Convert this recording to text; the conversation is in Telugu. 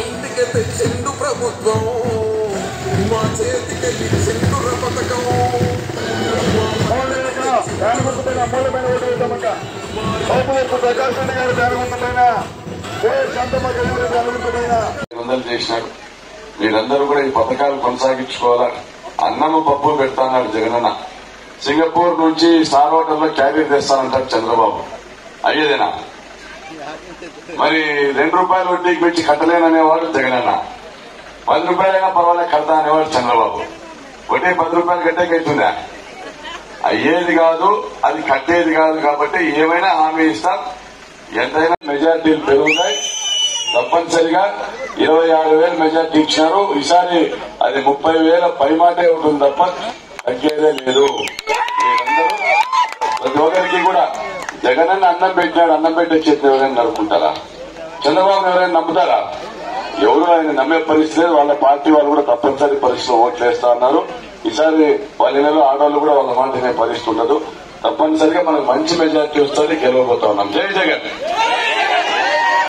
ఇంటికి తెచ్చిండు ప్రభుత్వం మా చేతికి చిండు పథకం ప్రకాశ్ రెడ్డి గారు జరుగుతున్న చేసినాడు. మీరందరూ కూడా ఈ పథకాలు కొనసాగించుకోవాలని అన్నము పప్పు పెడతాన్నాడు జగనన్న. సింగపూర్ నుంచి స్టార్ హోటల్లో క్యారియర్ తెస్తానంటారు చంద్రబాబు. అయ్యేదేనా? మరి 2 రూపాయలు వడ్డీకి పెట్టి కట్టలేననేవాడు జగనన్న. 10 రూపాయలైనా పర్వాలేదు కడతా అనేవాడు చంద్రబాబు. వడ్డీ 10 రూపాయలు కట్టేకైతుందా? అయ్యేది కాదు, అది కట్టేది కాదు. కాబట్టి ఏమైనా హామీ ఇస్తాం. ఎంతైనా మెజార్టీలు పెరుగుతాయి. తప్పనిసరిగా 26,000 మెజార్టీ ఇచ్చినారు. ఈసారి అది 30,000 పైమాటే ఉంటుంది తప్ప తగ్గేదే లేదు. మీరందరూ ప్రతి ఒక్కరికి కూడా జగనన్న అన్నం పెట్టినాడు, అన్నం పెట్టే చేతిని ఎవరైనా నరుకుంటారా? చంద్రబాబు ఎవరైనా నమ్ముతారా? ఎవరు ఆయన నమ్మే పరిస్థితి లేదు. వాళ్ళ పార్టీ వాళ్ళు కూడా తప్పనిసరి పరిస్థితిలో ఓట్లు వేస్తా ఉన్నారు. ఈసారి వాళ్ళ నెలలో ఆడవాళ్ళు కూడా వాళ్ళ మాట వినే పరిస్థితి ఉండదు. తప్పనిసరిగా మనకు మంచి మెజార్టీ వస్తుంది, గెలవబోతా ఉన్నాం. జై జగన్.